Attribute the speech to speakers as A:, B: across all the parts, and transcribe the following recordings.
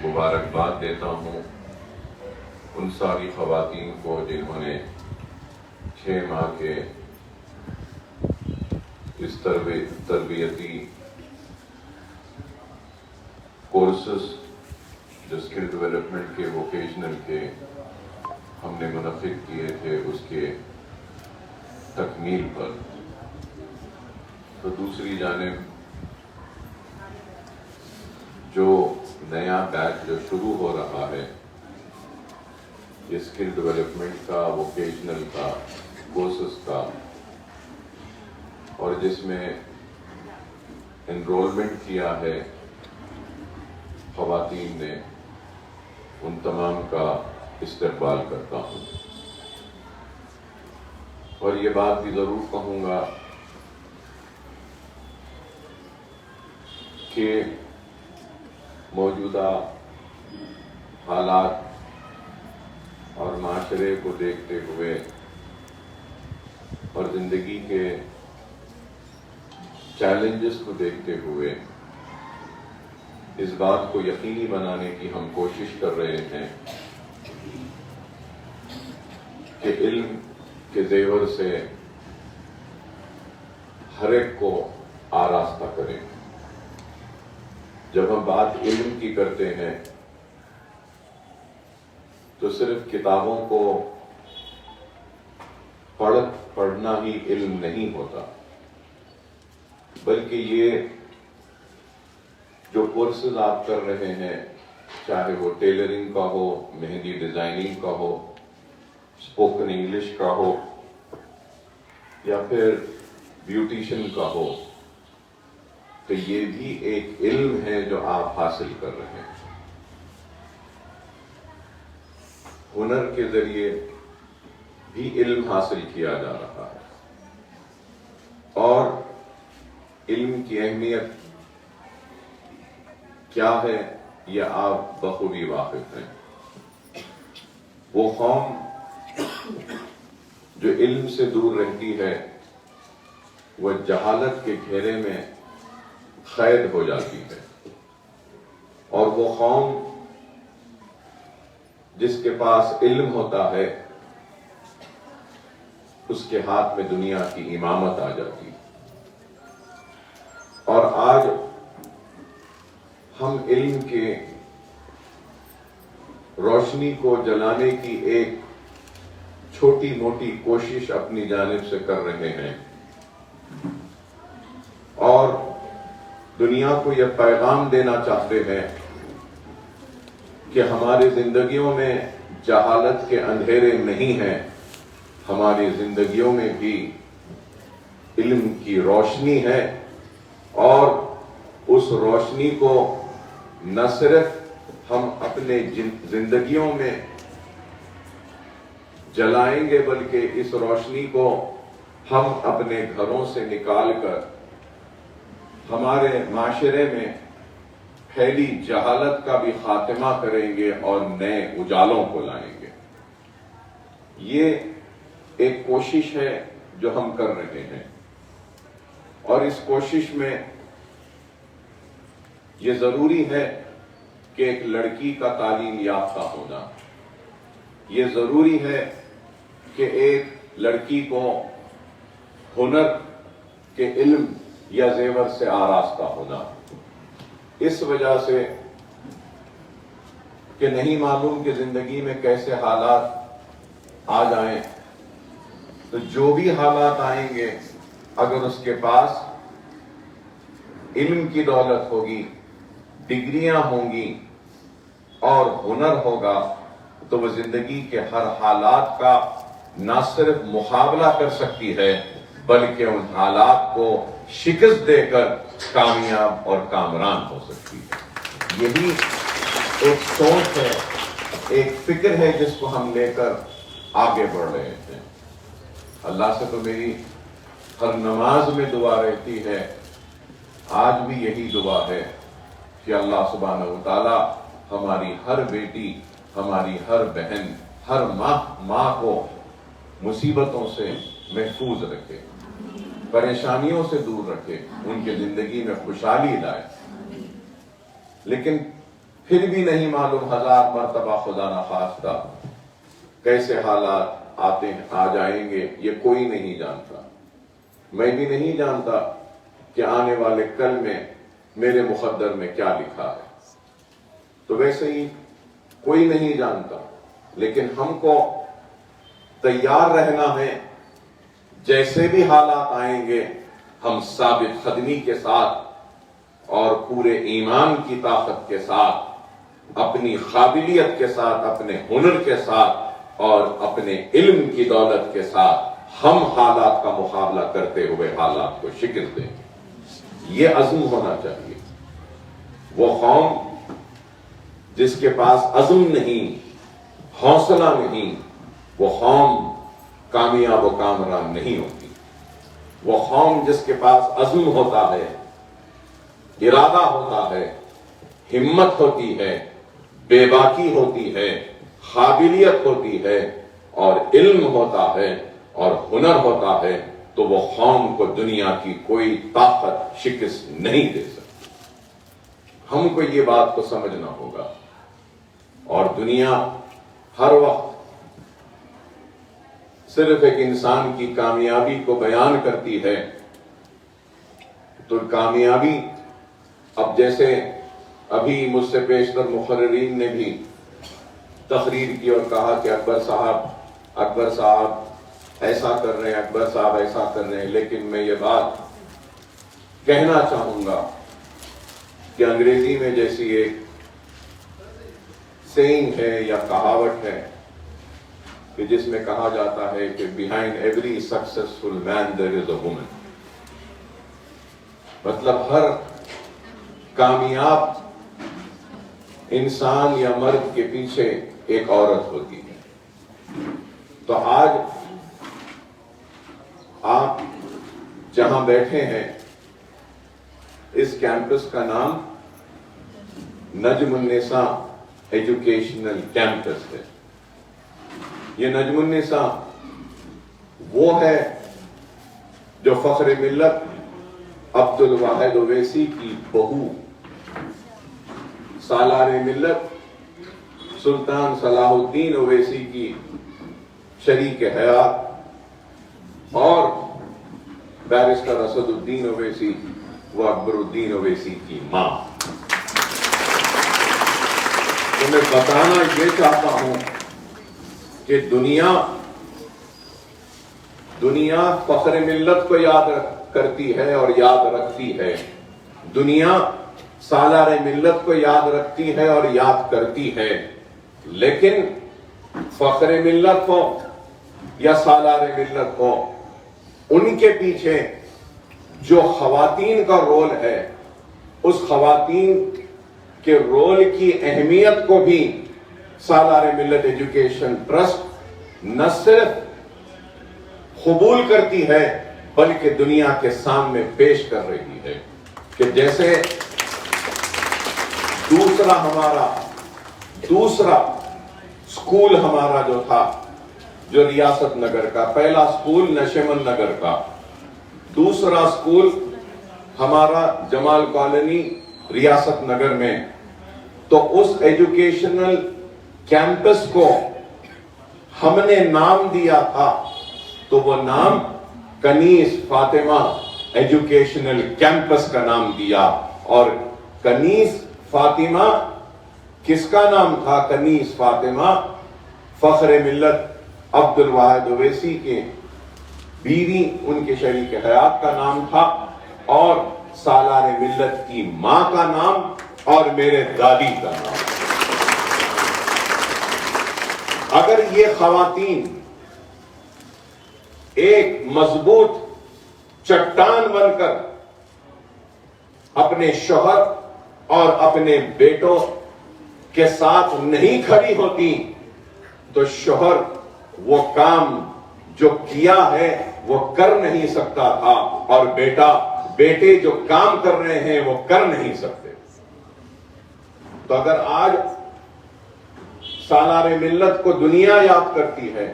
A: مبارکباد دیتا ہوں ان ساری خواتین کو جنہوں نے 6 ماہ کے اس تربیتی کورسز جو اسکل ڈیولپمنٹ کے ووکیشنل کے ہم نے منعقد کیے تھے اس کے تکمیل پر، تو دوسری جانب جو نیا بیچ جو شروع ہو رہا ہے یہ اسکل ڈیولپمنٹ کا، ووکیشنل کا، کورسز کا، اور جس میں انرولمنٹ کیا ہے خواتین نے، ان تمام کا استقبال کرتا ہوں۔ اور یہ بات بھی ضرور کہوں گا کہ موجودہ حالات اور معاشرے کو دیکھتے ہوئے اور زندگی کے چیلنجز کو دیکھتے ہوئے اس بات کو یقینی بنانے کی ہم کوشش کر رہے ہیں کہ علم کے زیور سے ہر ایک کو آراستہ کریں۔ جب ہم بات علم کی کرتے ہیں تو صرف کتابوں کو پڑھنا ہی علم نہیں ہوتا، بلکہ یہ جو کورسز آپ کر رہے ہیں، چاہے وہ ٹیلرنگ کا ہو، مہندی ڈیزائننگ کا ہو، اسپوکن انگلش کا ہو، یا پھر بیوٹیشن کا ہو، تو یہ بھی ایک علم ہے جو آپ حاصل کر رہے ہیں۔ ہنر کے ذریعے بھی علم حاصل کیا جا رہا ہے، اور علم کی اہمیت کیا ہے یہ آپ بخوبی واقف ہیں۔ وہ قوم جو علم سے دور رہتی ہے وہ جہالت کے گھیرے میں قید ہو جاتی ہے، اور وہ قوم جس کے پاس علم ہوتا ہے اس کے ہاتھ میں دنیا کی امامت آ جاتی ہے۔ اور آج ہم علم کے روشنی کو جلانے کی ایک چھوٹی موٹی کوشش اپنی جانب سے کر رہے ہیں، اور دنیا کو یہ پیغام دینا چاہتے ہیں کہ ہماری زندگیوں میں جہالت کے اندھیرے نہیں ہیں، ہماری زندگیوں میں بھی علم کی روشنی ہے، اور اس روشنی کو نہ صرف ہم اپنے زندگیوں میں جلائیں گے بلکہ اس روشنی کو ہم اپنے گھروں سے نکال کر ہمارے معاشرے میں پھیلی جہالت کا بھی خاتمہ کریں گے اور نئے اجالوں کو لائیں گے۔ یہ ایک کوشش ہے جو ہم کر رہے ہیں، اور اس کوشش میں یہ ضروری ہے کہ ایک لڑکی کا تعلیم یافتہ ہونا، یہ ضروری ہے کہ ایک لڑکی کو ہنر کے علم یا زیور سے آراستہ ہونا، اس وجہ سے کہ نہیں معلوم کہ زندگی میں کیسے حالات آ جائیں، تو جو بھی حالات آئیں گے اگر اس کے پاس علم کی دولت ہوگی، ڈگریاں ہوں گی اور ہنر ہوگا، تو وہ زندگی کے ہر حالات کا نہ صرف مقابلہ کر سکتی ہے بلکہ ان حالات کو شکست دے کر کامیاب اور کامران ہو سکتی ہے۔ یہی ایک سوچ ہے، ایک فکر ہے جس کو ہم لے کر آگے بڑھ رہے ہیں۔ اللہ سے تو میری ہر نماز میں دعا رہتی ہے، آج بھی یہی دعا ہے کہ اللہ سبحانہ وتعالی ہماری ہر بیٹی، ہماری ہر بہن، ہر ماں کو مصیبتوں سے محفوظ رکھے، پریشانیوں سے دور رکھے، ان کی زندگی میں خوشحالی لائے۔ لیکن پھر بھی نہیں معلوم 1000 مرتبہ خدا نخواستہ کیسے حالات آ جائیں گے، یہ کوئی نہیں جانتا۔ میں بھی نہیں جانتا کہ آنے والے کل میں میرے مقدر میں کیا لکھا ہے، تو ویسے ہی کوئی نہیں جانتا، لیکن ہم کو تیار رہنا ہے۔ جیسے بھی حالات آئیں گے ہم ثابت قدمی کے ساتھ اور پورے ایمان کی طاقت کے ساتھ، اپنی قابلیت کے ساتھ، اپنے ہنر کے ساتھ اور اپنے علم کی دولت کے ساتھ ہم حالات کا مقابلہ کرتے ہوئے حالات کو شکست دیں۔ یہ عزم ہونا چاہیے۔ وہ قوم جس کے پاس عزم نہیں، حوصلہ نہیں، وہ قوم کامیاب و کامران نہیں ہوتی۔ وہ قوم جس کے پاس عزم ہوتا ہے، ارادہ ہوتا ہے، ہمت ہوتی ہے، بے باکی ہوتی ہے، قابلیت ہوتی ہے اور علم ہوتا ہے اور ہنر ہوتا ہے، تو وہ قوم کو دنیا کی کوئی طاقت شکست نہیں دے سکتی۔ ہم کو یہ بات کو سمجھنا ہوگا۔ اور دنیا ہر وقت صرف ایک انسان کی کامیابی کو بیان کرتی ہے، تو کامیابی اب جیسے ابھی مجھ سے بیشتر مقررین نے بھی تقریر کی اور کہا کہ اکبر صاحب ایسا کر رہے ہیں، اکبر صاحب ایسا کر رہے ہیں، لیکن میں یہ بات کہنا چاہوں گا کہ انگریزی میں جیسی ایک سینگ ہے یا کہاوت ہے کہ جس میں کہا جاتا ہے کہ behind every successful man there is a woman، مطلب ہر کامیاب انسان یا مرد کے پیچھے ایک عورت ہوتی ہے۔ تو آج آپ جہاں بیٹھے ہیں اس کیمپس کا نام نجم النساء ایجوکیشنل کیمپس ہے۔ یہ نجم النساء وہ ہے جو فخر ملت عبد الواحد اویسی کی بہو، سالار ملت سلطان صلاح الدین اویسی کی شریک حیات اور بیرسٹر اسد الدین اویسی و اکبر الدین اویسی کی ماں۔ تو میں بتانا یہ چاہتا ہوں کہ دنیا فخر ملت کو یاد کرتی ہے اور یاد رکھتی ہے، دنیا سالار ملت کو یاد رکھتی ہے اور یاد کرتی ہے، لیکن فخر ملت ہو یا سالار ملت ہو، ان کے پیچھے جو خواتین کا رول ہے، اس خواتین کے رول کی اہمیت کو بھی سالار ملت ایجوکیشن ٹرسٹ نہ صرف قبول کرتی ہے بلکہ دنیا کے سامنے پیش کر رہی ہے کہ جیسے دوسرا سکول ہمارا جو تھا، جو ریاست نگر کا پہلا سکول نشمن نگر کا، دوسرا سکول ہمارا جمال کالونی ریاست نگر میں، تو اس ایجوکیشنل کیمپس کو ہم نے نام دیا تھا، تو وہ نام کنیز فاطمہ ایجوکیشنل کیمپس کا نام دیا۔ اور کنیز فاطمہ کس کا نام تھا؟ کنیز فاطمہ فخر ملت عبد الواحد اویسی کے بیوی، ان کے شریک حیات کا نام تھا، اور سالار ملت کی ماں کا نام اور میرے دادی کا نام۔ اگر یہ خواتین ایک مضبوط چٹان بن کر اپنے شوہر اور اپنے بیٹوں کے ساتھ نہیں کھڑی ہوتی تو شوہر وہ کام جو کیا ہے وہ کر نہیں سکتا تھا، اور بیٹے جو کام کر رہے ہیں وہ کر نہیں سکتے۔ تو اگر آج سالار ملت کو دنیا یاد کرتی ہے،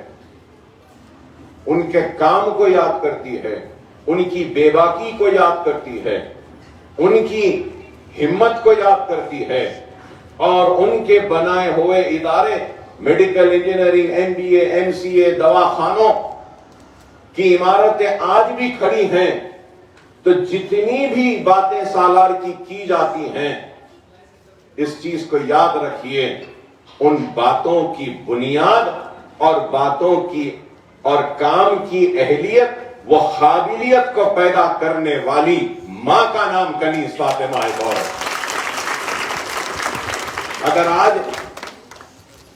A: ان کے کام کو یاد کرتی ہے، ان کی بے باکی کو یاد کرتی ہے، ان کی ہمت کو یاد کرتی ہے، اور ان کے بنائے ہوئے ادارے میڈیکل انجینئرنگ، MBA، MCA، دواخانوں کی عمارتیں آج بھی کھڑی ہیں، تو جتنی بھی باتیں سالار کی جاتی ہیں، اس چیز کو یاد رکھیے، ان باتوں کی بنیاد اور باتوں کی اور کام کی اہلیت وہ قابلیت کو پیدا کرنے والی ماں کا نام کنیز فاطمہ کور ہے۔ اگر آج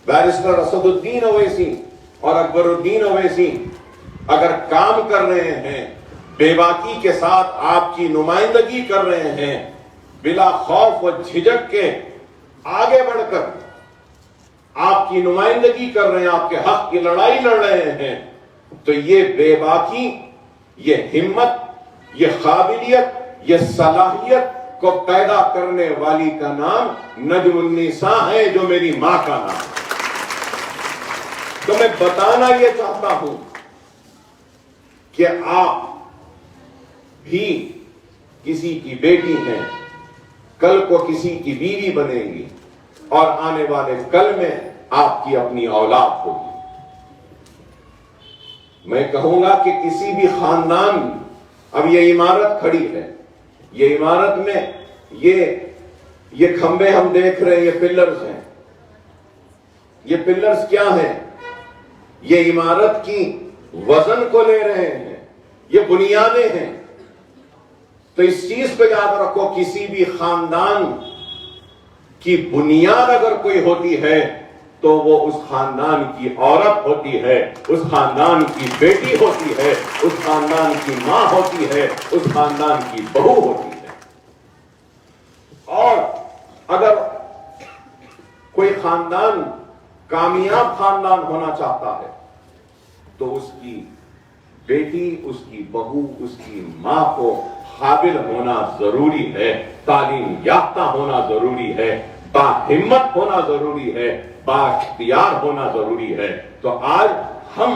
A: بیرسٹر اسد الدین اویسی اور اکبر الدین اویسی اگر کام کر رہے ہیں، بے باکی کے ساتھ آپ کی نمائندگی کر رہے ہیں، بلا خوف و جھجک کے آگے بڑھ کر آپ کی نمائندگی کر رہے ہیں، آپ کے حق کی لڑائی لڑ رہے ہیں، تو یہ بے باکی، یہ ہمت، یہ قابلیت، یہ صلاحیت کو پیدا کرنے والی کا نام نجم النساء ہے، جو میری ماں کا نام ہے۔ تو میں بتانا یہ چاہتا ہوں کہ آپ بھی کسی کی بیٹی ہیں، کل کو کسی کی بیوی بنے گی، اور آنے والے کل میں آپ کی اپنی اولاد ہوگی۔ میں کہوں گا کہ کسی بھی خاندان، اب یہ عمارت کھڑی ہے، یہ عمارت میں یہ کھمبے ہم دیکھ رہے ہیں، یہ پلرز ہیں۔ یہ پلرز کیا ہیں؟ یہ عمارت کی وزن کو لے رہے ہیں، یہ بنیادیں ہیں۔ تو اس چیز کو یاد رکھو، کسی بھی خاندان کی بنیاد اگر کوئی ہوتی ہے تو وہ اس خاندان کی عورت ہوتی ہے، اس خاندان کی بیٹی ہوتی ہے، اس خاندان کی ماں ہوتی ہے، اس خاندان کی بہو ہوتی ہے۔ اور اگر کوئی خاندان کامیاب خاندان ہونا چاہتا ہے تو اس کی بیٹی، اس کی بہو، اس کی ماں کو قابل ہونا ضروری ہے، تعلیم یافتہ ہونا ضروری ہے، باہمت ہونا ضروری ہے، با اختیار ہونا ضروری ہے۔ تو آج ہم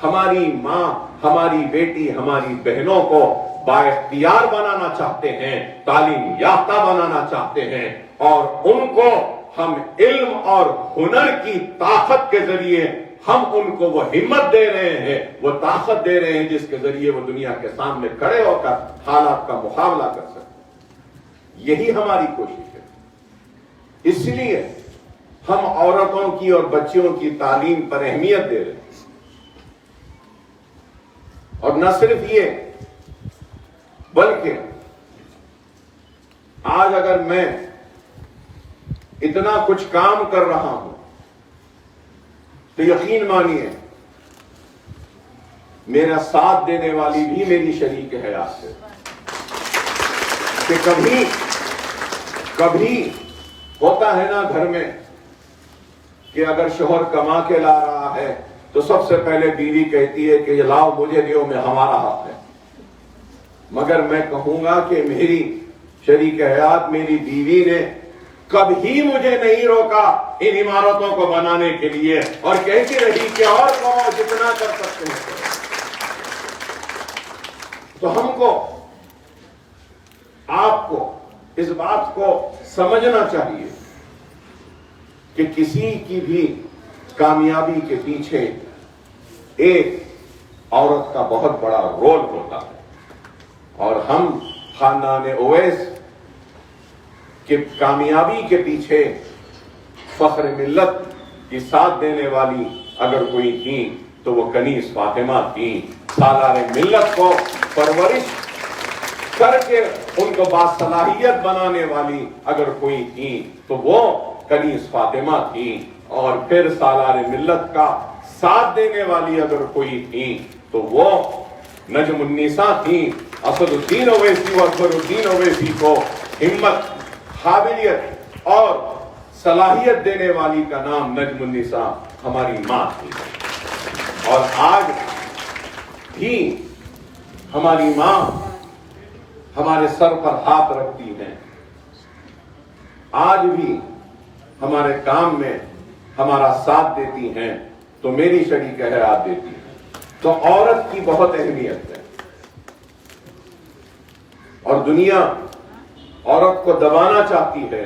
A: ہماری ماں، ہماری بیٹی، ہماری بہنوں کو با اختیار بنانا چاہتے ہیں، تعلیم یافتہ بنانا چاہتے ہیں، اور ان کو ہم علم اور ہنر کی طاقت کے ذریعے ہم ان کو وہ ہمت دے رہے ہیں، وہ طاقت دے رہے ہیں جس کے ذریعے وہ دنیا کے سامنے کھڑے ہو کر حالات کا مقابلہ کر سکتے۔ یہی ہماری کوشش ہے۔ اس لیے ہم عورتوں کی اور بچیوں کی تعلیم پر اہمیت دے رہے ہیں۔ اور نہ صرف یہ، بلکہ آج اگر میں اتنا کچھ کام کر رہا ہوں تو یقین مانیے میرا ساتھ دینے والی بھی میری شریک حیات ہے، کہ کبھی ہوتا ہے نا گھر میں کہ اگر شوہر کما کے لا رہا ہے تو سب سے پہلے بیوی کہتی ہے کہ یہ لاؤ مجھے دیو، میں ہمارا حق ہے۔ مگر میں کہوں گا کہ میری شریک حیات، میری بیوی نے کبھی مجھے نہیں روکا ان عمارتوں کو بنانے کے لیے، اور کہتی رہی کہ اور کرو، جتنا کر سکتے ہیں۔ تو ہم کو، آپ کو اس بات کو سمجھنا چاہیے کہ کسی کی بھی کامیابی کے پیچھے ایک عورت کا بہت بڑا رول ہوتا ہے، اور ہم خاندان اویس کہ کامیابی کے پیچھے فخر ملت کی ساتھ دینے والی اگر کوئی تھی تو وہ کنیز فاطمہ تھی۔ سالار ملت کو پرورش کر کے ان کو باصلاحیت بنانے والی اگر کوئی تھی تو وہ کنیز فاطمہ تھی، اور پھر سالار ملت کا ساتھ دینے والی اگر کوئی تھی تو وہ نجم النساء تھی۔ اسد الدین اویسی و اکبر الدین اویسی کو ہمت، قابلیت اور صلاحیت دینے والی کا نام نجم النساء ہماری ماں تھی، اور آج بھی ہماری ماں ہمارے سر پر ہاتھ رکھتی ہیں، آج بھی ہمارے کام میں ہمارا ساتھ دیتی ہیں، تو میری شریک حیات دیتی ہیں۔ تو عورت کی بہت اہمیت ہے، اور دنیا عورت کو دبانا چاہتی ہے،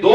A: 2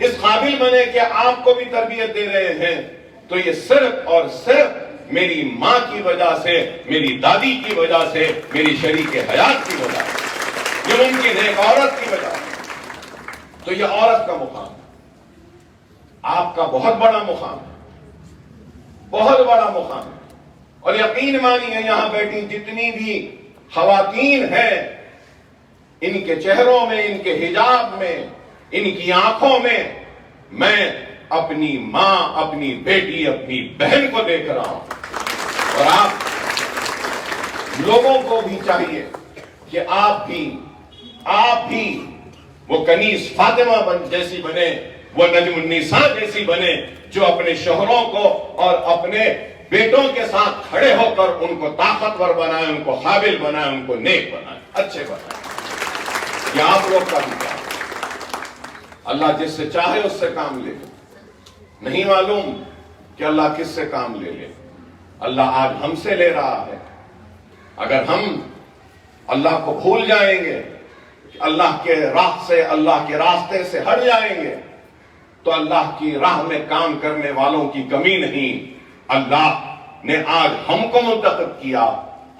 A: اس قابل بنے کہ آپ کو بھی تربیت دے رہے ہیں، تو یہ صرف اور صرف میری ماں کی وجہ سے، میری دادی کی وجہ سے، میری شریک حیات کی وجہ سے، یہ ممکن ہے ایک عورت کی وجہ سے۔ تو یہ عورت کا مقام ہے، آپ کا بہت بڑا مقام ہے، بہت بڑا مقام ہے۔ اور یقین مانیے یہاں بیٹھی جتنی بھی خواتین ہیں، ان کے چہروں میں، ان کے حجاب میں، ان کی آنکھوں میں میں اپنی ماں، اپنی بیٹی، اپنی بہن کو دیکھ رہا ہوں۔ اور آپ لوگوں کو بھی چاہیے کہ آپ بھی وہ کنیز فاطمہ جیسی بنے، وہ نجم النساء جیسی بنے، جو اپنے شوہروں کو اور اپنے بیٹوں کے ساتھ کھڑے ہو کر ان کو طاقتور بنائے، ان کو قابل بنائے، ان کو نیک بنائے، اچھے بنائے۔ یہ آپ لوگ کا بھی کام۔ اللہ جس سے چاہے اس سے کام لے لے، نہیں معلوم کہ اللہ کس سے کام لے لے۔ اللہ آج ہم سے لے رہا ہے۔ اگر ہم اللہ کو بھول جائیں گے، اللہ کے راہ سے، اللہ کے راستے سے ہٹ جائیں گے، تو اللہ کی راہ میں کام کرنے والوں کی کمی نہیں۔ اللہ نے آج ہم کو منتخب کیا،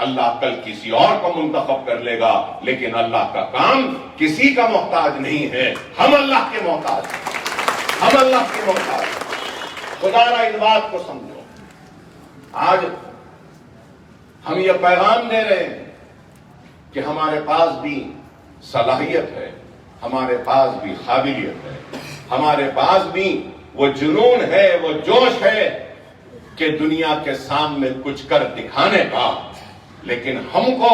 A: اللہ کل کسی اور کو منتخب کر لے گا، لیکن اللہ کا کام کسی کا محتاج نہیں ہے۔ ہم اللہ کے محتاج ہیں، ہم اللہ کے محتاج ہیں۔ خدا را اس بات کو سمجھو۔ آج ہم یہ پیغام دے رہے ہیں کہ ہمارے پاس بھی صلاحیت ہے، ہمارے پاس بھی قابلیت ہے، ہمارے پاس بھی وہ جنون ہے، وہ جوش ہے کہ دنیا کے سامنے کچھ کر دکھانے کا، لیکن ہم کو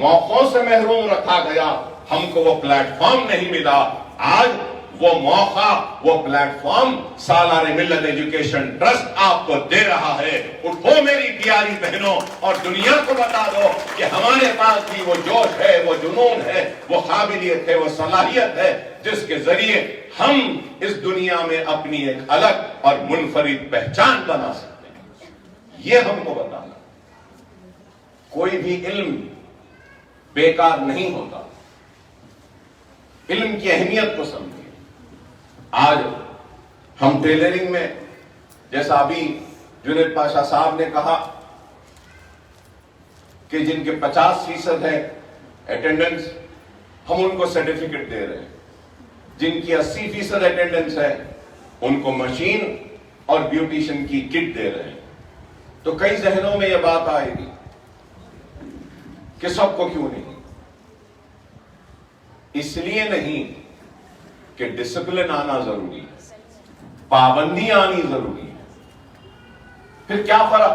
A: موقعوں سے محروم رکھا گیا، ہم کو وہ پلیٹ فارم نہیں ملا۔ آج وہ موقع، وہ پلیٹ فارم سالار ملت ایجوکیشن ٹرسٹ آپ کو دے رہا ہے۔ اٹھو میری پیاری بہنوں اور دنیا کو بتا دو کہ ہمارے پاس بھی وہ جوش ہے، وہ جنون ہے، وہ قابلیت ہے، وہ صلاحیت ہے، جس کے ذریعے ہم اس دنیا میں اپنی ایک الگ اور منفرد پہچان بنا سکتے ہیں۔ یہ ہم کو بتانا۔ کوئی بھی علم بیکار نہیں ہوتا۔ علم کی اہمیت کو سمجھیں۔ آج ہم ٹیلرنگ میں، جیسا ابھی جنید پاشا صاحب نے کہا کہ جن کے 50% ہے اٹینڈنس، ہم ان کو سرٹیفکیٹ دے رہے ہیں۔ جن کی 80% اٹینڈنس ہے ان کو مشین اور بیوٹیشن کی کٹ دے رہے ہیں۔ تو کئی ذہنوں میں یہ بات آئے گی کہ سب کو کیوں نہیں؟ اس لیے نہیں کہ ڈسپلن آنا ضروری ہے، پابندی آنی ضروری ہے۔ پھر کیا فرق؟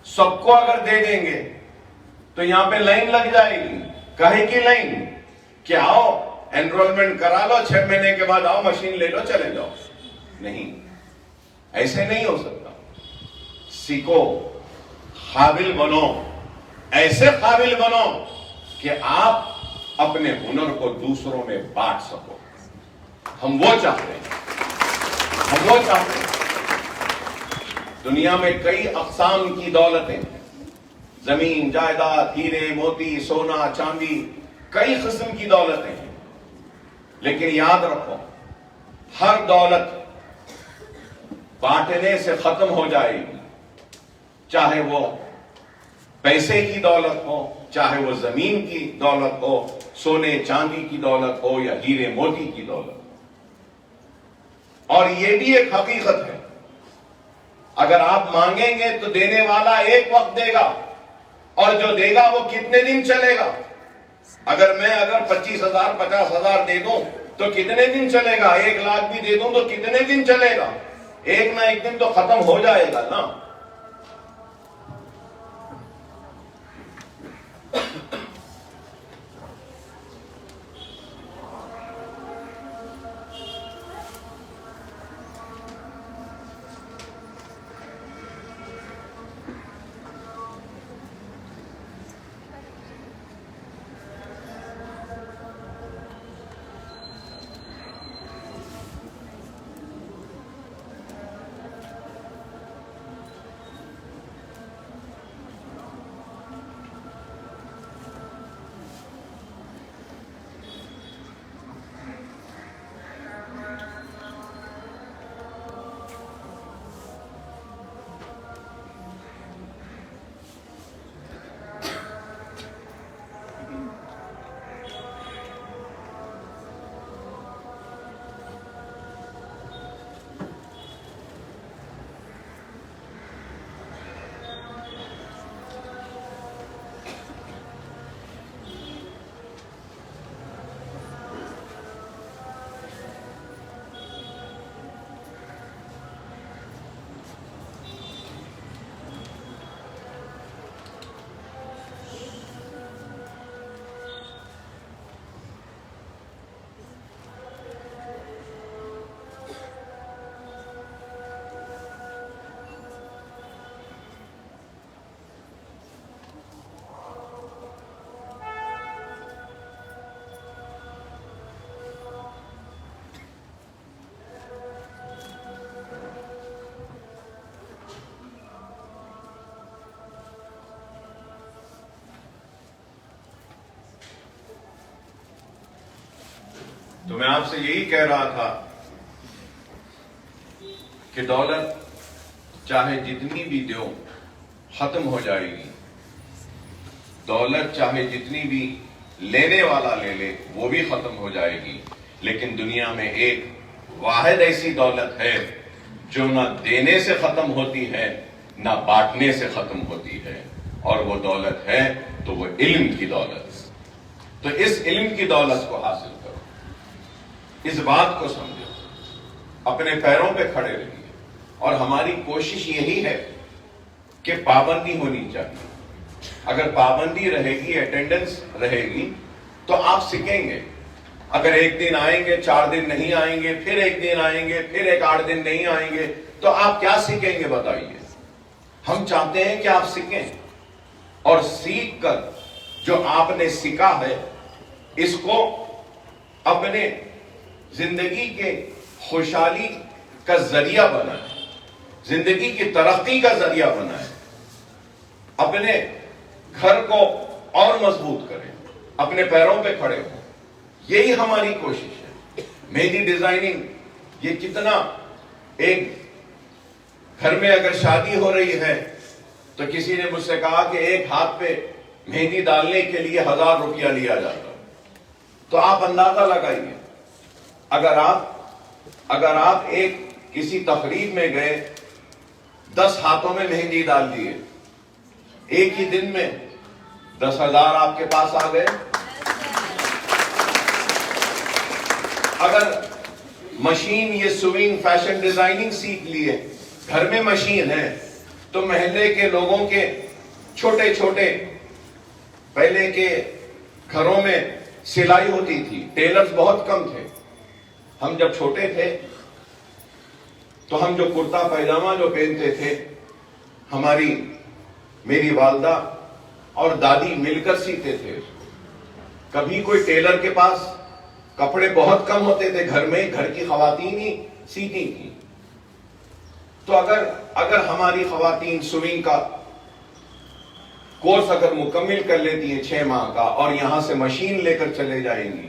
A: سب کو اگر دے دیں گے تو یہاں پہ لائن لگ جائے گی۔ کہے کی لائن کہ آؤ انرولمنٹ کرا لو، 6 مہینے کے بعد آؤ مشین لے لو چلے جاؤ۔ نہیں، ایسے نہیں ہو سکتا۔ سیکھو، قابل بنو، ایسے قابل بنو کہ آپ اپنے ہنر کو دوسروں میں بانٹ سکو۔ ہم وہ چاہتے ہیں، ہم وہ چاہتے ہیں۔ دنیا میں کئی اقسام کی دولتیں، زمین، جائیداد، ہیرے موتی، سونا، چاندی، کئی قسم کی دولتیں ہیں، لیکن یاد رکھو ہر دولت بانٹنے سے ختم ہو جائے گی، چاہے وہ پیسے کی دولت ہو، چاہے وہ زمین کی دولت ہو، سونے چاندی کی دولت ہو یا ہیرے موتی کی دولت ہو۔ اور یہ بھی ایک حقیقت ہے، اگر آپ مانگیں گے تو دینے والا ایک وقت دے گا، اور جو دے گا وہ کتنے دن چلے گا؟ اگر میں 25,000 50,000 دے دوں تو کتنے دن چلے گا؟ 1 لاکھ بھی دے دوں تو کتنے دن چلے گا؟ ایک نہ ایک دن تو ختم ہو جائے گا نا۔ تو میں آپ سے یہی کہہ رہا تھا کہ دولت چاہے جتنی بھی دو ختم ہو جائے گی، دولت چاہے جتنی بھی لینے والا لے لے وہ بھی ختم ہو جائے گی، لیکن دنیا میں ایک واحد ایسی دولت ہے جو نہ دینے سے ختم ہوتی ہے نہ بانٹنے سے ختم ہوتی ہے، اور وہ دولت ہے تو وہ علم کی دولت۔ تو اس علم کی دولت کو حاصل کرو، اس بات کو سمجھو، اپنے پیروں پہ کھڑے رہیے، اور ہماری کوشش یہی ہے کہ پابندی ہونی چاہیے۔ اگر پابندی رہے گی، اٹینڈنس رہے گی تو آپ سیکھیں گے۔ اگر ایک دن آئیں گے، 4 دن نہیں آئیں گے، پھر ایک دن آئیں گے، پھر 8 دن نہیں آئیں گے، تو آپ کیا سیکھیں گے بتائیے؟ ہم چاہتے ہیں کہ آپ سیکھیں، اور سیکھ کر جو آپ نے سیکھا ہے اس کو اپنے زندگی کے خوشحالی کا ذریعہ بنائیں، زندگی کی ترقی کا ذریعہ بنائیں، اپنے گھر کو اور مضبوط کریں، اپنے پیروں پہ کھڑے ہوں۔ یہی ہماری کوشش ہے۔ مہندی ڈیزائننگ یہ کتنا، ایک گھر میں اگر شادی ہو رہی ہے تو کسی نے مجھ سے کہا کہ ایک ہاتھ پہ مہندی ڈالنے کے لیے 1000 روپیہ لیا جاتا، تو آپ اندازہ لگائیے، اگر آپ ایک کسی تقریب میں گئے، 10 ہاتھوں میں مہندی ڈال دیے، ایک ہی دن میں 10,000 آپ کے پاس آ گئے۔ اگر مشین یہ سوئنگ فیشن ڈیزائننگ سیکھ لیے، گھر میں مشین ہے، تو محلے کے لوگوں کے چھوٹے چھوٹے، پہلے کے گھروں میں سلائی ہوتی تھی، ٹیلرز بہت کم تھے۔ ہم جب چھوٹے تھے تو ہم جو کرتا پیجامہ جو پہنتے تھے، میری والدہ اور دادی مل کر سیتے تھے۔ کبھی کوئی ٹیلر کے پاس کپڑے بہت کم ہوتے تھے، گھر میں گھر کی خواتین ہی سیتی تھی۔ تو اگر ہماری خواتین سوئنگ کا کورس اگر مکمل کر لیتی ہیں 6 ماہ کا، اور یہاں سے مشین لے کر چلے جائیں گی،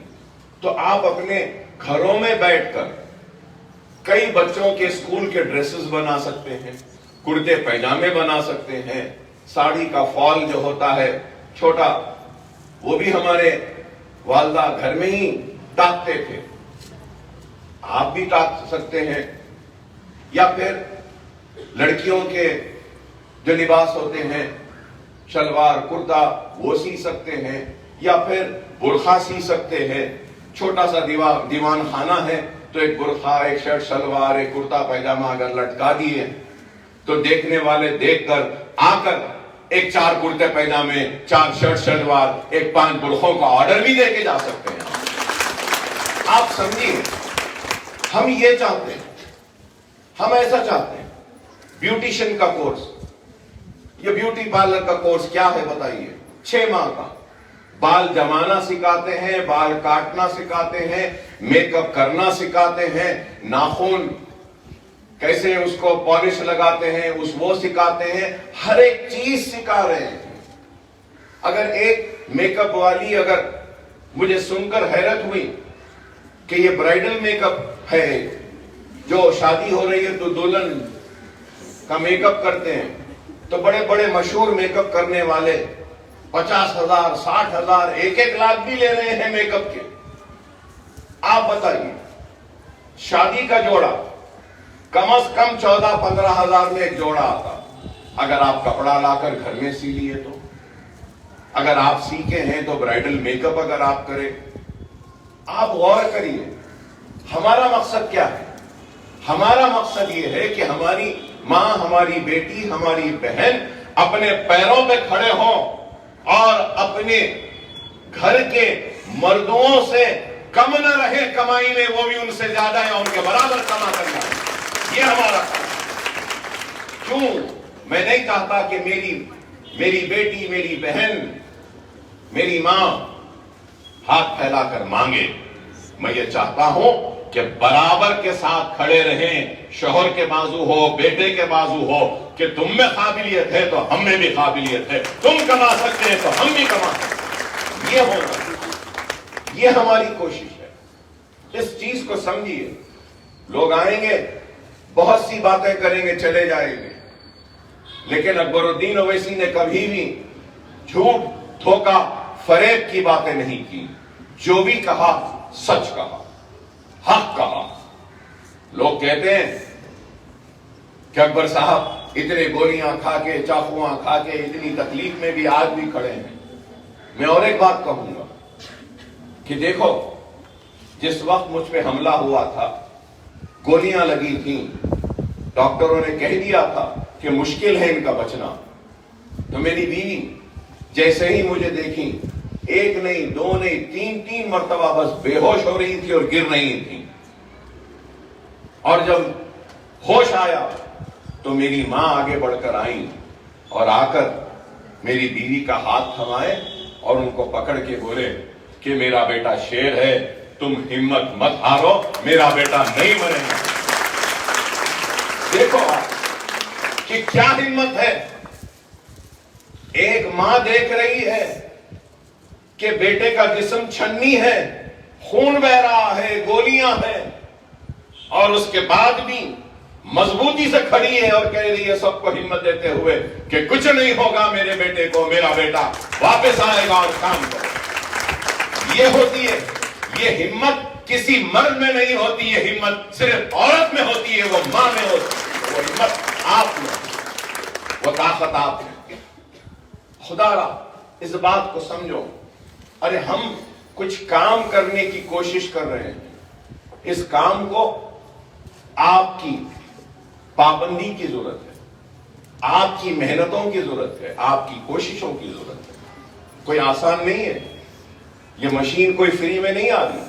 A: تو آپ اپنے گھروں میں بیٹھ کر کئی بچوں کے اسکول کے ڈریسز بنا سکتے ہیں، کرتے پیجامے بنا سکتے ہیں، ساڑی کا فال جو ہوتا ہے چھوٹا، وہ بھی ہمارے والدہ گھر میں ہی ٹاکتے تھے، آپ بھی ٹاک سکتے ہیں۔ یا پھر لڑکیوں کے جو لباس ہوتے ہیں، شلوار کرتا، وہ سی سکتے ہیں، یا پھر برقع سی سکتے ہیں۔ چھوٹا سا دیوان خانہ ہے تو ایک برقع، ایک شرٹ شلوار، ایک کرتا پیجامہ اگر لٹکا دیے تو دیکھنے والے دیکھ کر آ کر ایک 4 کرتے پیجامے، 4 شرٹ شلوار، ایک 5 برقعوں کا آرڈر بھی دے کے جا سکتے ہیں۔ آپ سمجھیے، ہم یہ چاہتے ہیں، ہم ایسا چاہتے ہیں۔ بیوٹیشن کا کورس، یہ بیوٹی پارلر کا کورس کیا ہے بتائیے؟ 6 ماہ کا۔ بال جمانا سکھاتے ہیں، بال کاٹنا سکھاتے ہیں، میک اپ کرنا سکھاتے ہیں، ناخن کیسے اس کو پالش لگاتے ہیں وہ سکھاتے ہیں، ہر ایک چیز سکھا رہے ہیں۔ اگر ایک میک اپ والی اگر مجھے سن کر حیرت ہوئی کہ یہ برائیڈل میک اپ ہے، جو شادی ہو رہی ہے تو دلہن کا میک اپ کرتے ہیں، تو بڑے بڑے مشہور میک اپ کرنے والے 50,000 60,000 1 لاکھ بھی لے رہے ہیں میک اپ کے۔ آپ بتائیے، شادی کا جوڑا کم از کم 14-15 میں ایک جوڑا آتا، اگر آپ کپڑا لا کر گھر میں سی لیے تو۔ اگر آپ سیکھے ہیں تو برائیڈل میک اپ اگر آپ کریں، آپ غور کریے ہمارا مقصد کیا ہے۔ ہمارا مقصد یہ ہے کہ ہماری ماں، ہماری بیٹی، ہماری بہن اپنے پیروں پہ کھڑے ہوں اور اپنے گھر کے مردوں سے کم نہ رہے کمائی میں، وہ بھی ان سے زیادہ ہے، ان کے برابر کما کرنا ہے۔ یہ ہمارا کام۔ کیوں؟ میں نہیں چاہتا کہ میری بیٹی، میری بہن، میری ماں ہاتھ پھیلا کر مانگے۔ میں یہ چاہتا ہوں کہ برابر کے ساتھ کھڑے رہیں، شوہر کے بازو ہو، بیٹے کے بازو ہو، کہ تم میں قابلیت ہے تو ہم میں بھی قابلیت ہے، تم کما سکتے ہیں تو ہم بھی کما سکتے ہیں۔ یہ ہوگا، یہ ہماری کوشش ہے۔
B: اس چیز کو سمجھیے. لوگ آئیں گے, بہت سی باتیں کریں گے, چلے جائیں گے, لیکن اکبر الدین اویسی نے کبھی بھی جھوٹ, دھوکہ, فریب کی باتیں نہیں کی. جو بھی کہا سچ کہا, حق کہا. لوگ کہتے ہیں کہ اکبر صاحب اتنے گولیاں کھا کے, چاقواں کھا کے, اتنی تکلیف میں بھی آج بھی کھڑے ہیں. میں اور ایک بات کہوں گا کہ دیکھو, جس وقت مجھ پہ حملہ ہوا تھا, گولیاں لگی تھیں, ڈاکٹروں نے کہہ دیا تھا کہ مشکل ہے ان کا بچنا, تو میری بیوی جیسے ہی مجھے دیکھی, ایک نہیں, دو نہیں, تین مرتبہ بس بے ہوش ہو رہی تھی اور گر رہی تھی. اور جب ہوش آیا تو میری ماں آگے بڑھ کر آئیں اور آ کر میری بیوی کا ہاتھ تھمائے اور ان کو پکڑ کے بولے کہ میرا بیٹا شیر ہے, تم ہمت مت ہارو, میرا بیٹا نہیں مرے گا. دیکھو کہ کیا ہمت ہے. ایک ماں دیکھ رہی ہے کہ بیٹے کا جسم چھنی ہے, خون بہ رہا ہے, گولیاں ہیں, اور اس کے بعد بھی مضبوطی سے کھڑی ہے اور کہہ رہی ہے سب کو ہمت دیتے ہوئے کہ کچھ نہیں ہوگا میرے بیٹے کو, میرا بیٹا واپس آئے گا اور کام کرے. یہ ہوتی ہے, یہ ہمت کسی مرد میں نہیں ہوتی, یہ ہمت صرف عورت میں ہوتی ہے, وہ ماں میں ہوتی ہے, وہ ہمت آپ میں, وہ طاقت آپ میں. خدا را اس بات کو سمجھو. ارے ہم کچھ کام کرنے کی کوشش کر رہے ہیں, اس کام کو آپ کی پابندی کی ضرورت ہے, آپ کی محنتوں کی ضرورت ہے, آپ کی کوششوں کی ضرورت ہے. کوئی آسان نہیں ہے. یہ مشین کوئی فری میں نہیں آ رہی,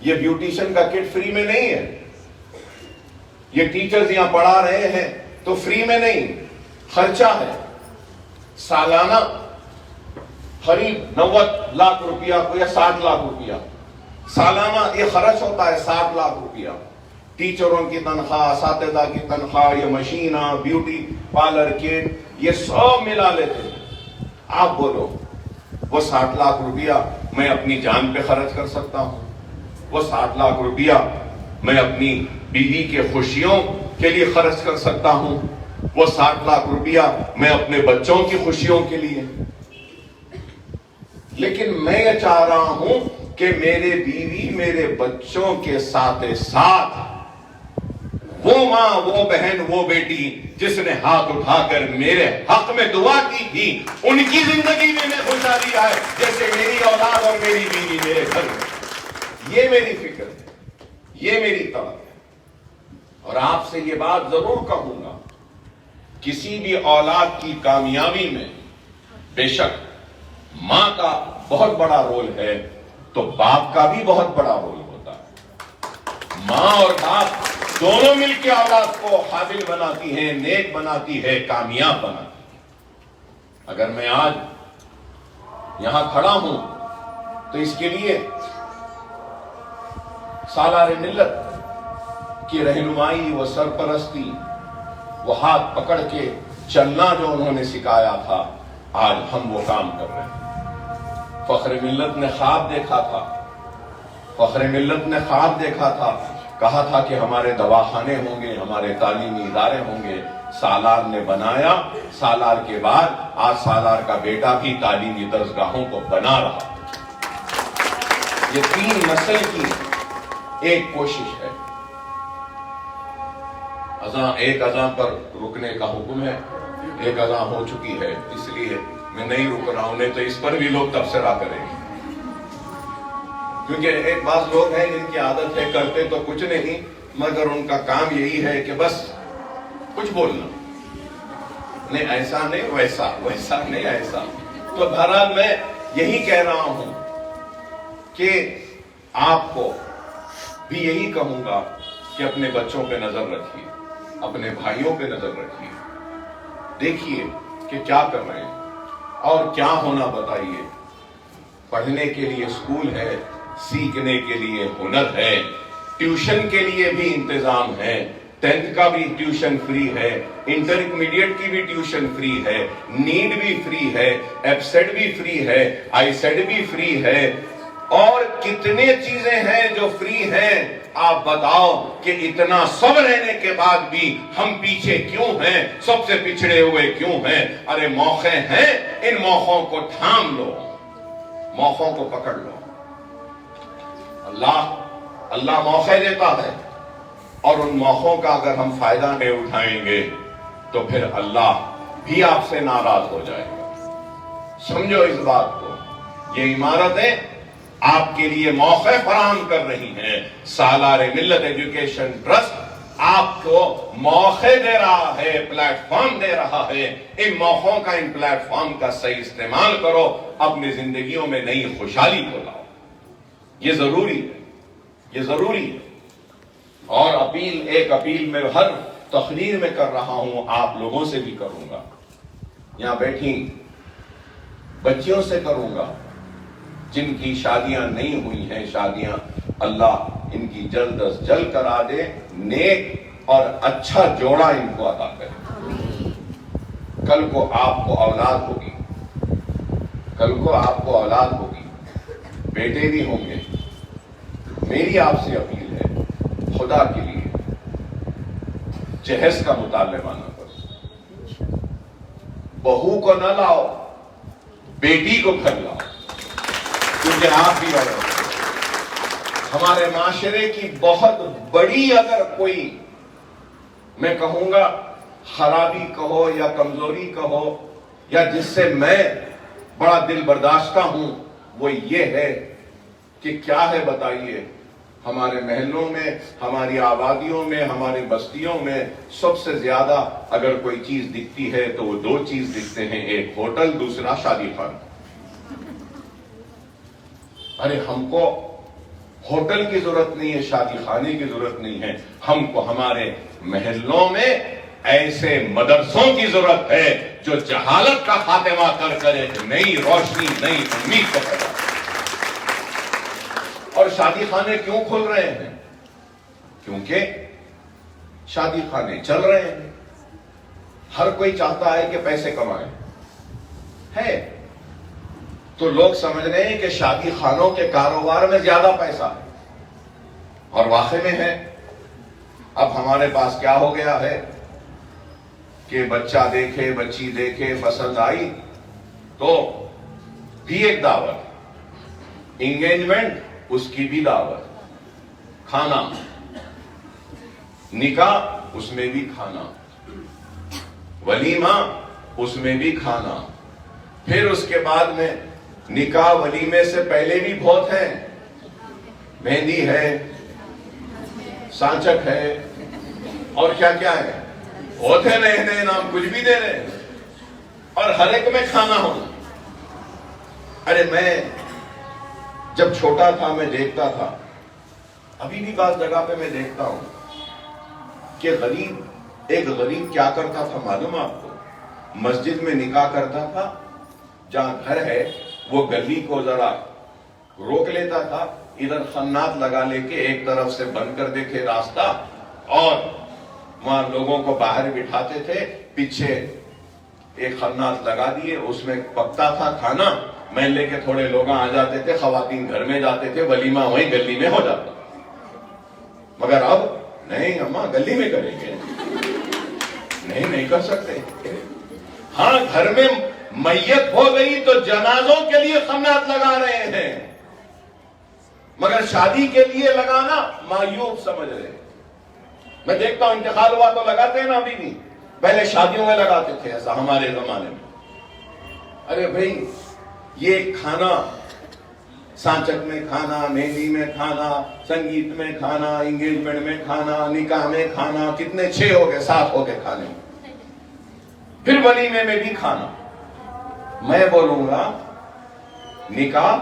B: یہ بیوٹیشن کا کٹ فری میں نہیں ہے, یہ ٹیچرز یہاں پڑھا رہے ہیں تو فری میں نہیں, خرچہ ہے. سالانہ قریب 90 لاکھ روپیہ کو یا 60 لاکھ روپیہ سالانہ یہ خرچ ہوتا ہے. 60 لاکھ روپیہ ٹیچروں کی تنخواہ, اساتذہ کی تنخواہ, یہ مشینہ, بیوٹی پارلر کٹ, یہ سب ملا لیتے ہیں. آپ بولو وہ 60 لاکھ روپیہ میں اپنی جان پہ خرچ کر سکتا ہوں؟ وہ 60 لاکھ روپیہ میں اپنی بیوی کے خوشیوں کے لیے خرچ کر سکتا ہوں؟ وہ 60 لاکھ روپیہ میں اپنے بچوں کی خوشیوں کے لیے. لیکن میں یہ چاہ رہا ہوں کہ میرے بیوی میرے بچوں کے ساتھ ساتھ وہ ماں, وہ بہن, وہ بیٹی جس نے ہاتھ اٹھا کر میرے حق میں دعا کی تھی, ان کی زندگی میں خوشحالی آئے جیسے میری اولاد اور میری بیوی میرے گھر میں. یہ میری فکر ہے, یہ میری طلب ہے. اور آپ سے یہ بات ضرور کہوں گا, کسی بھی اولاد کی کامیابی میں بے شک ماں کا بہت بڑا رول ہے, تو باپ کا بھی بہت بڑا رول ہوتا ہے. ماں اور باپ دونوں مل کے اولاد کو قابل بناتی ہیں, نیک بناتی ہے, کامیاب بناتی ہے. اگر میں آج یہاں کھڑا ہوں تو اس کے لیے سالار ملت کی رہنمائی, وہ سرپرستی, وہ ہاتھ پکڑ کے چلنا جو انہوں نے سکھایا تھا, آج ہم وہ کام کر رہے ہیں. فخر ملت نے خواب دیکھا تھا, فخر ملت نے خواب دیکھا تھا, کہا تھا کہ ہمارے دواخانے ہوں گے, ہمارے تعلیمی ادارے ہوں گے. سالار نے بنایا. سالار کے بعد آج سالار کا بیٹا بھی تعلیمی درسگاہوں کو بنا رہا. یہ 3 نسل کی ایک کوشش ہے. ایک اذان پر رکنے کا حکم ہے, ایک اذان ہو چکی ہے, اس لیے میں نہیں رک رہا ہوں, نہیں تو اس پر بھی لوگ تبصرہ کریں گے. کیونکہ ایک بعض لوگ ہیں جن کی عادت ہے کرتے تو کچھ نہیں, مگر ان کا کام یہی ہے کہ بس کچھ بولنا, نہیں ایسا نہیں ویسا, ویسا نہیں ایسا. تو بہرحال میں یہی کہہ رہا ہوں کہ آپ کو بھی یہی کہوں گا کہ اپنے بچوں پہ نظر رکھیے, اپنے بھائیوں پہ نظر رکھیے, دیکھیے کہ کیا کر رہے ہیں اور کیا ہونا بتائیے. پڑھنے کے لیے اسکول ہے, سیکھنے کے لیے ہنر ہے, ٹیوشن کے لیے بھی انتظام ہے, 10th کا بھی ٹیوشن فری ہے, انٹرمیڈیٹ کی بھی ٹیوشن فری ہے, نیٹ بھی فری ہے, ایف سیٹ بھی فری ہے, آئی سیٹ بھی فری ہے, اور کتنے چیزیں ہیں جو فری ہیں. آپ بتاؤ کہ اتنا سب رہنے کے بعد بھی ہم پیچھے کیوں ہیں, سب سے پچھڑے ہوئے کیوں ہیں؟ ارے موقع ہیں, ان موقعوں کو تھام لو, موقعوں کو پکڑ لو. اللہ موقع دیتا ہے, اور ان موقعوں کا اگر ہم فائدہ نہیں اٹھائیں گے تو پھر اللہ بھی آپ سے ناراض ہو جائے گا. سمجھو اس بات کو. یہ عمارتیں آپ کے لیے موقع فراہم کر رہی ہیں. سالار ملت ایجوکیشن ٹرسٹ آپ کو موقع دے رہا ہے, پلیٹ فارم دے رہا ہے. ان موقعوں کا, ان پلیٹ فارم کا صحیح استعمال کرو, اپنی زندگیوں میں نئی خوشحالی کو لاؤ. یہ ضروری ہے, یہ ضروری ہے. اور ایک اپیل میں ہر تقریر میں کر رہا ہوں, آپ لوگوں سے بھی کروں گا, یہاں بیٹھی بچیوں سے کروں گا جن کی شادیاں نہیں ہوئی ہیں. شادیاں اللہ ان کی جلد از جلد کرا دے, نیک اور اچھا جوڑا ان کو عطا کرے. کل کو آپ کو اولاد ہوگی, کل کو آپ کو اولاد ہوگی, بیٹے بھی ہوں گے. میری آپ سے اپیل ہے, خدا کے لیے جہیز کا مطالبہ نہ کرو. بہو کو نہ لاؤ, بیٹی کو گھر لاؤ, کیونکہ آپ بھی عورت. ہمارے معاشرے کی بہت بڑی, اگر کوئی میں کہوں گا خرابی کہو یا کمزوری کہو, یا جس سے میں بڑا دل برداشتہ ہوں, وہ یہ ہے کہ کیا ہے بتائیے, ہمارے محلوں میں, ہماری آبادیوں میں, ہماری بستیوں میں سب سے زیادہ اگر کوئی چیز دکھتی ہے تو وہ دو چیز دکھتے ہیں, ایک ہوٹل, دوسرا شادی خانہ. ارے ہم کو ہوٹل کی ضرورت نہیں ہے, شادی خانے کی ضرورت نہیں ہے. ہم کو ہمارے محلوں میں ایسے مدرسوں کی ضرورت ہے جو جہالت کا خاتمہ کر ایک نئی روشنی, نئی امید کو پیدا کرے. اور شادی خانے کیوں کھل رہے ہیں؟ کیونکہ شادی خانے چل رہے ہیں. ہر کوئی چاہتا ہے کہ پیسے کمائے ہے, تو لوگ سمجھ رہے ہیں کہ شادی خانوں کے کاروبار میں زیادہ پیسہ ہے, اور واقع میں ہے. اب ہمارے پاس کیا ہو گیا ہے کہ بچہ دیکھے, بچی دیکھے, پسند آئی تو بھی ایک دعوت, انگیجمنٹ اس کی بھی دعوت, کھانا, نکاح اس میں بھی کھانا, ولیمہ اس میں بھی کھانا. پھر اس کے بعد میں نکاح ولیمے سے پہلے بھی بہت ہیں, مہندی ہے, سانچک ہے, اور کیا کیا ہے, بہت ہے, نئے نئے نام کچھ بھی دے رہے ہیں, اور ہر ایک میں کھانا ہونا. ارے میں جب چھوٹا تھا میں دیکھتا تھا, ابھی بھی بعض جگہ پہ میں دیکھتا ہوں کہ ایک غریب کیا کرتا تھا معلوم آپ کو, مسجد میں نکاح کرتا تھا, جہاں گھر ہے وہ گلی کو ذرا روک لیتا تھا, ادھر خنات لگا لے کے ایک طرف سے بند کر دیتے راستہ, اور وہاں لوگوں کو باہر بٹھاتے تھے, پیچھے ایک خنات لگا دیے, اس میں پکتا تھا کھانا, محلے کے تھوڑے لوگ آ جاتے تھے, خواتین گھر میں جاتے تھے, ولیمہ وہیں گلی میں ہو جاتا. مگر اب نہیں, اماں گلی میں کریں گے, نہیں کر سکتے. ہاں گھر میں میت ہو گئی تو جنازوں کے لیے خنات لگا رہے ہیں, مگر شادی کے لیے لگانا معیوب سمجھ رہے ہیں. میں دیکھتا ہوں انتقال ہوا تو لگاتے ہیں نا, ابھی بھی, پہلے شادیوں میں لگاتے تھے ایسا ہمارے زمانے میں. ارے بھائی یہ کھانا, سانچک میں کھانا, مہندی میں کھانا, سنگیت میں کھانا, انگیجمنٹ میں کھانا, نکاح میں کھانا, کتنے 6 ہو گئے 7 ہو گئے کھانے, پھر ولیمے میں بھی کھانا. میں بولوں گا نکاح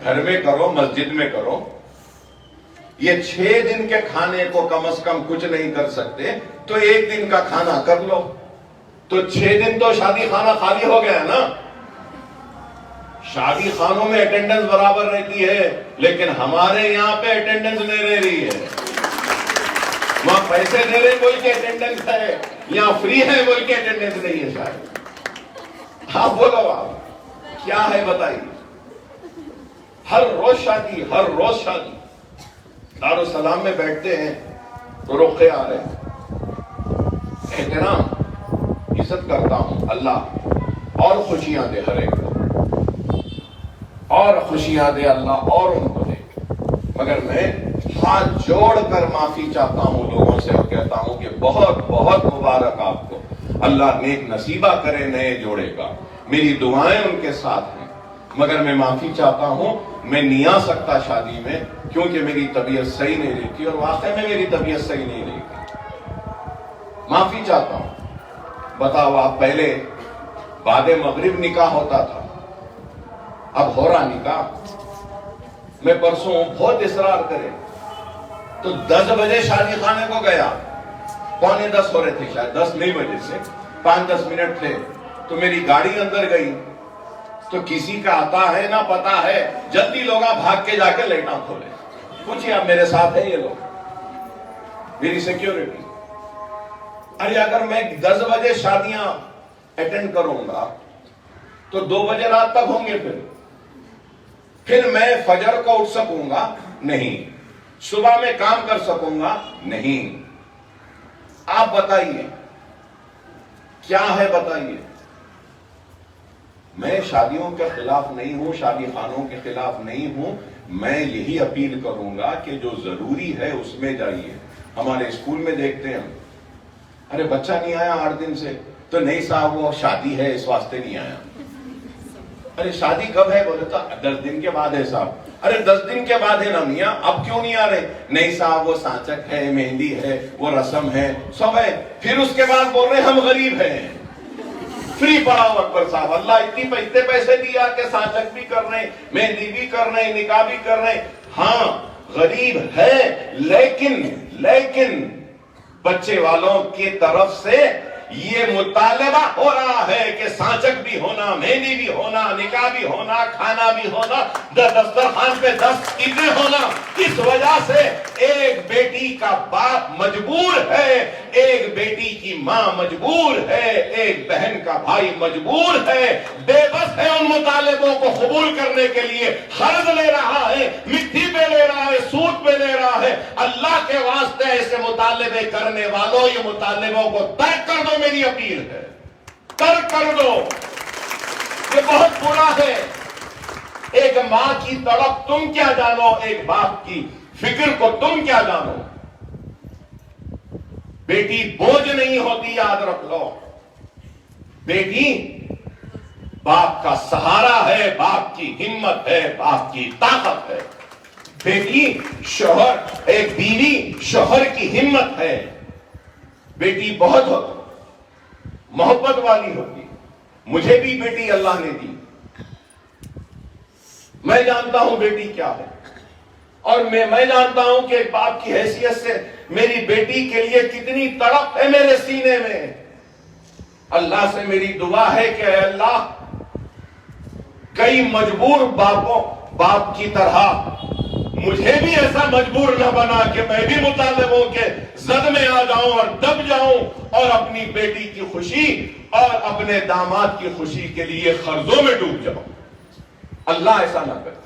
B: گھر میں کرو, مسجد میں کرو, یہ 6 دن کے کھانے کو کم از کم کچھ نہیں کر سکتے تو 1 دن کا کھانا کر لو, تو 6 دن تو شادی خانہ خالی ہو گیا نا. شادی خانوں میں اٹینڈنس برابر رہتی ہے, لیکن ہمارے یہاں پہ اٹینڈنس نہیں رہ رہی ہے. وہاں پیسے دے رہے بول کے اٹینڈنس ہے, یہاں فری ہے بول کے اٹینڈنس نہیں ہے. شاید آپ بولو, آپ کیا ہے بتائیے. ہر روز شادی، ہر روز شادی. دارالسلام میں بیٹھتے ہیں تو رخے آ رہے ہیں. احترام، عزت کرتا ہوں. اللہ اور خوشیاں دے ہر ایک کو، اور خوشیاں دے اللہ اور ان کو دے. مگر میں ہاتھ جوڑ کر معافی چاہتا ہوں لوگوں سے اور کہتا ہوں کہ بہت بہت مبارک آپ کو، اللہ نیک نصیبہ کرے نئے جوڑے کا. میری دعائیں ان کے ساتھ ہیں، مگر میں معافی چاہتا ہوں. میں نہیں آ سکتا شادی میں کیونکہ میری طبیعت صحیح نہیں رہتی، اور واقعی میں میری طبیعت صحیح نہیں رہتی. معافی چاہتا ہوں. بتاؤ آپ، پہلے بعد مغرب نکاح ہوتا تھا، اب ہو رہا نکاح. میں پرسوں بہت اصرار کرے تو 10 بجے شادی خانے کو گیا، 9:45 ہو رہے تھے، شاید 10 نہیں بجے سے 5-10 منٹ تھے. تو میری گاڑی اندر گئی تو کسی کا آتا ہے نہ پتا ہے، جلدی لوگ بھاگ کے جا کے لائٹاں کھولے. پوچھئے آپ میرے ساتھ ہے یہ لوگ، میری سیکیورٹی. ارے اگر میں 10 بجے شادیاں اٹینڈ کروں گا تو 2 بجے رات تک ہوں گے، پھر میں فجر کو اٹھ سکوں گا نہیں، صبح میں کام کر سکوں گا نہیں. آپ بتائیے کیا ہے، بتائیے. میں شادیوں کے خلاف نہیں ہوں، شادی خانوں کے خلاف نہیں ہوں. میں یہی اپیل کروں گا کہ جو ضروری ہے اس میں جائیے. ہمارے اسکول میں دیکھتے ہیں، ارے بچہ نہیں آیا 8 دن سے، تو نہیں صاحب وہ شادی ہے اس واسطے نہیں آیا. ارے شادی کب ہے؟ بولے تو 10 دن کے بعد ہے صاحب. ارے 10 دن کے بعد ہے نا میاں، اب کیوں نہیں آ رہے؟ نہیں صاحب وہ سانچک ہے، مہندی ہے، وہ رسم ہے، سب ہے. پھر اس کے بعد بول رہے ہم غریب ہیں. فری پڑھاؤ اکبر صاحب، اللہ اتنے پیسے دیا کہ سانچک بھی کر رہے ہیں، مہندی بھی کر رہے ہیں، نکاح بھی کر رہے ہیں. ہاں غریب ہے، لیکن بچے والوں کی طرف سے یہ مطالبہ ہو رہا ہے کہ سانچک بھی ہونا، مہندی بھی ہونا، نکاح بھی ہونا، کھانا بھی ہونا، دسترخوان پہ 10 عیدیں ہونا. اس وجہ سے ایک بیٹی کا باپ مجبور ہے، ایک بیٹی کی ماں مجبور ہے، ایک بہن کا بھائی مجبور ہے، بے بس ہے ان مطالبوں کو قبول کرنے کے لیے. قرض لے رہا ہے، مٹی پہ لے رہا ہے، سود پہ لے رہا ہے. اللہ کے واسطے ایسے مطالبے کرنے والوں، یہ مطالبوں کو ترک کر دو. میری اپیل ہے، ترک کر دو. یہ بہت برا ہے. ایک ماں کی تڑپ تم کیا جانو، ایک باپ کی فکر کو تم کیا جانو. بیٹی بوجھ نہیں ہوتی، یاد رکھ لو. بیٹی باپ کا سہارا ہے، باپ کی ہمت ہے، باپ کی طاقت ہے. بیٹی شوہر، ایک بیوی شوہر کی ہمت ہے. بیٹی بہت محبت والی ہوتی. مجھے بھی بیٹی اللہ نے دی، میں جانتا ہوں بیٹی کیا ہے، اور میں جانتا ہوں کہ باپ کی حیثیت سے میری بیٹی کے لیے کتنی تڑپ ہے میرے سینے میں. اللہ سے میری دعا ہے کہ اے اللہ، کئی مجبور باپ کی طرح مجھے بھی ایسا مجبور نہ بنا کہ میں بھی مطالبوں کے زد میں آ جاؤں اور دب جاؤں اور اپنی بیٹی کی خوشی اور اپنے داماد کی خوشی کے لیے قرضوں میں ڈوب جاؤں. اللہ ایسا نہ کرے.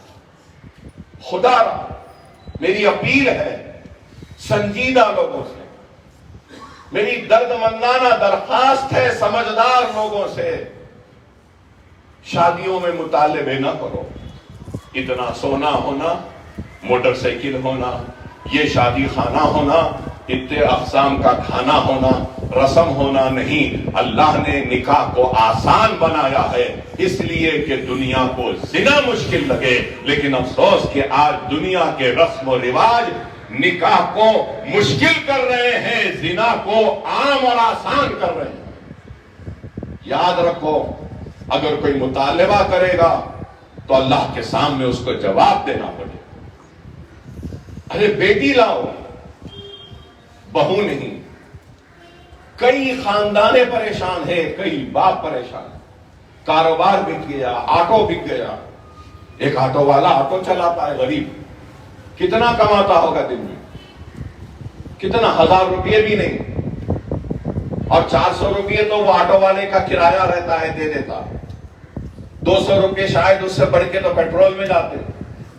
B: خدا میری اپیل ہے سنجیدہ لوگوں سے، میری درد مندانہ درخواست ہے سمجھدار لوگوں سے، شادیوں میں مطالبے نہ کرو. اتنا سونا ہونا، موٹر سائیکل ہونا، یہ شادی خانہ ہونا، اتنے اقسام کا کھانا ہونا، رسم ہونا نہیں. اللہ نے نکاح کو آسان بنایا ہے اس لیے کہ دنیا کو زنا مشکل لگے. لیکن افسوس کہ آج دنیا کے رسم و رواج نکاح کو مشکل کر رہے ہیں، زنا کو عام اور آسان کر رہے ہیں. یاد رکھو، اگر کوئی مطالبہ کرے گا تو اللہ کے سامنے اس کو جواب دینا پڑے. ارے بیٹی لاؤ، بہو نہیں. کئی خاندانیں پریشان ہیں، کئی باپ پریشان. کاروبار بک گیا، آٹو بک گیا. ایک آٹو والا آٹو چلاتا ہے، غریب کتنا کماتا ہوگا دن میں؟ کتنا؟ 1000 روپے بھی نہیں، اور 400 روپے تو وہ آٹو والے کا کرایہ رہتا ہے، دے دیتا. 200 روپے شاید اس سے بڑھ کے تو پیٹرول میں جاتے.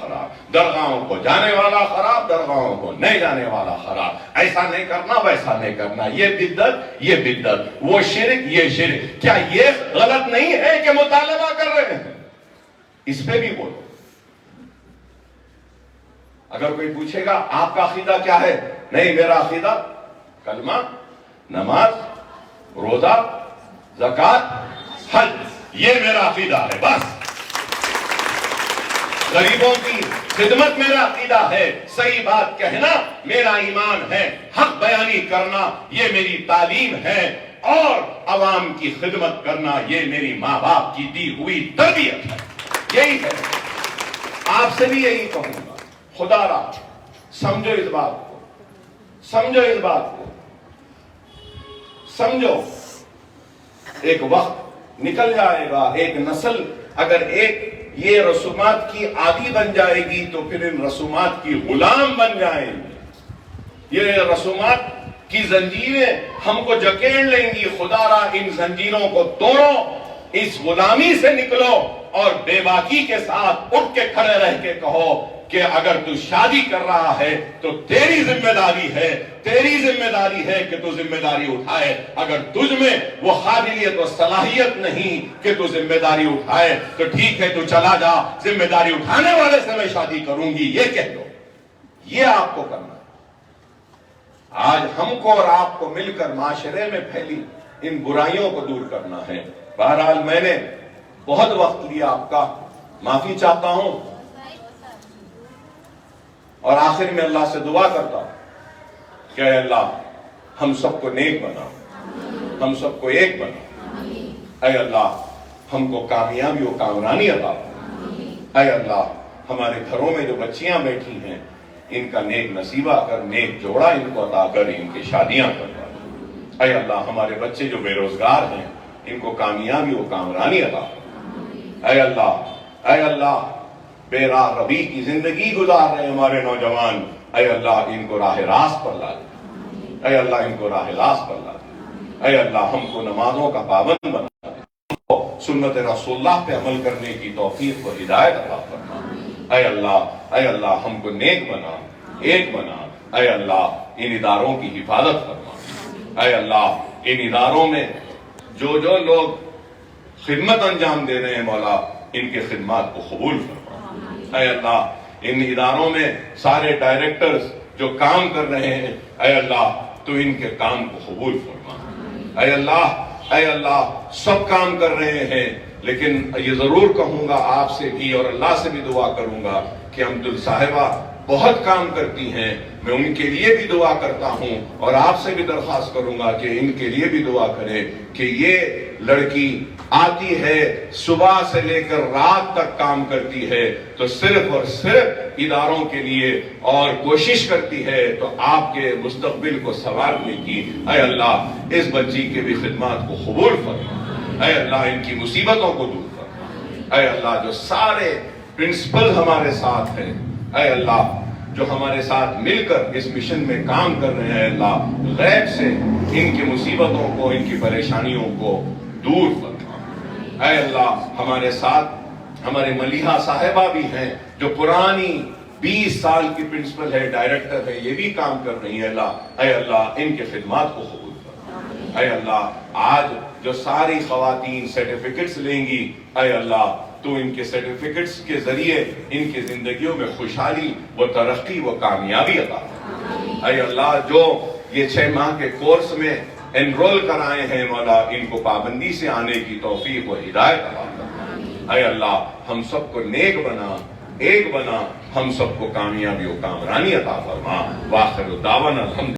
B: خراب، درگاہوں کو جانے والا خراب، درگاہوں کو نہیں جانے والا خراب، ایسا نہیں کرنا ویسا نہیں کرنا، یہ بدعت یہ بدعت، وہ شرک یہ شرک۔ کیا یہ غلط نہیں ہے کہ مطالبہ کر رہے ہیں؟ اس پہ بھی بولو۔ اگر کوئی پوچھے گا آپ کا عقیدہ کیا ہے؟ نہیں، میرا عقیدہ کلمہ، نماز، روزہ، زکوٰۃ، حج، یہ میرا عقیدہ ہے، بس۔ غریبوں کی خدمت میرا عقیدہ ہے، صحیح بات کہنا میرا ایمان ہے، حق بیانی کرنا یہ میری تعلیم ہے، اور عوام کی خدمت کرنا یہ میری ماں باپ کی دی ہوئی تربیت ہے۔ یہی ہے، آپ سے بھی یہی کہوں گا، خدا را سمجھو اس بات کو، سمجھو اس بات کو، سمجھو۔ ایک وقت نکل جائے گا، ایک نسل اگر ایک یہ رسومات کی عادی بن جائے گی تو پھر ان رسومات کی غلام بن جائیں گے۔ یہ رسومات کی زنجیریں ہم کو جکیڑ لیں گی، خدا را ان زنجیروں کو توڑو، اس غلامی سے نکلو، اور بے باکی کے ساتھ اٹھ کے کھڑے رہ کے کہو کہ اگر تو شادی کر رہا ہے تو تیری ذمہ داری ہے، تیری ذمہ داری ہے کہ تو ذمہ داری اٹھائے۔ اگر تجھ میں وہ قابلیت و صلاحیت نہیں کہ تو ذمہ داری اٹھائے تو ٹھیک ہے، تو چلا جا، ذمہ داری اٹھانے والے سے میں شادی کروں گی، یہ کہہ دو۔ یہ آپ کو کرنا ہے۔ آج ہم کو اور آپ کو مل کر معاشرے میں پھیلی ان برائیوں کو دور کرنا ہے۔ بہرحال میں نے بہت وقت لیا آپ کا، معافی چاہتا ہوں، اور آخر میں اللہ سے دعا کرتا ہوں کہ اے اللہ ہم سب کو نیک بنا، ہم سب کو ایک بنا، اے اللہ ہم کو کامیابی و کامرانی عطا فرما، اے اللہ ہمارے گھروں میں جو بچیاں بیٹھی ہیں ان کا نیک نصیبہ کر، نیک جوڑا ان کو عطا کر، ان کی شادیاں کروا، اے اللہ ہمارے بچے جو بے روزگار ہیں ان کو کامیابی و کامرانی عطا فرما، اے اللہ، اے اللہ بے راہ ربی کی زندگی گزار رہے ہمارے نوجوان، اے اللہ ان کو راہ راست پر لا دے، اے اللہ ان کو راہ راست پر لا دے، اے اللہ ہم کو نمازوں کا پابند بنا دے، ہم کو سنت رسول اللہ پہ عمل کرنے کی توفیق و ہدایت عطا فرما، اے اللہ ہم کو نیک بنا، ایک بنا، اے اللہ ان اداروں کی حفاظت فرما، اے اللہ ان اداروں میں جو لوگ خدمت انجام دے رہے ہیں مولا ان کے خدمات کو قبول فرما، اے اللہ ان اداروں میں سارے ڈائریکٹرز جو کام کر رہے ہیں اے اللہ تو ان کے کام کو قبول فرما، اے اللہ سب کام کر رہے ہیں، لیکن یہ ضرور کہوں گا آپ سے بھی اور اللہ سے بھی دعا کروں گا کہ امدل صاحبہ بہت کام کرتی ہیں، میں ان کے لیے بھی دعا کرتا ہوں اور آپ سے بھی درخواست کروں گا کہ ان کے لیے بھی دعا کریں کہ یہ لڑکی آتی ہے صبح سے لے کر رات تک کام کرتی ہے تو صرف اور صرف اداروں کے لیے، اور کوشش کرتی ہے تو آپ کے مستقبل کو سنوارنے کی، اے اللہ اس بچی کے بھی خدمات کو قبول فرما، اے اللہ ان کی مصیبتوں کو دور فرما، اے اللہ جو سارے پرنسپل ہمارے ساتھ ہیں، اے اللہ جو ہمارے ساتھ مل کر اس مشن میں کام کر رہے ہیں، اللہ غیب سے ان کی مصیبتوں کو، ان کی پریشانیوں کو دور فرما، اے اللہ ہمارے ساتھ ہمارے ملیحہ صاحبہ بھی ہیں جو پرانی 20 سال کی پرنسپل ہے، ڈائریکٹر ہے، یہ بھی کام کر رہی ہے، اے اللہ ان کے خدمات کو قبول فرما، اے اللہ آج جو ساری خواتین سرٹیفکیٹس لیں گی اے اللہ تو ان کے سرٹیفکیٹس کے ذریعے ان کی زندگیوں میں خوشحالی و ترقی و کامیابی عطا فرما، اے اللہ جو یہ 6 ماہ کے کورس میں انرول کرائے ہیں مولا ان کو پابندی سے آنے کی توفیق و ہدایت عطا فرما، اے اللہ ہم سب کو نیک بنا، ایک بنا، ہم سب کو کامیابی و کامرانی عطا فرما، وآخر دعوانا الحمد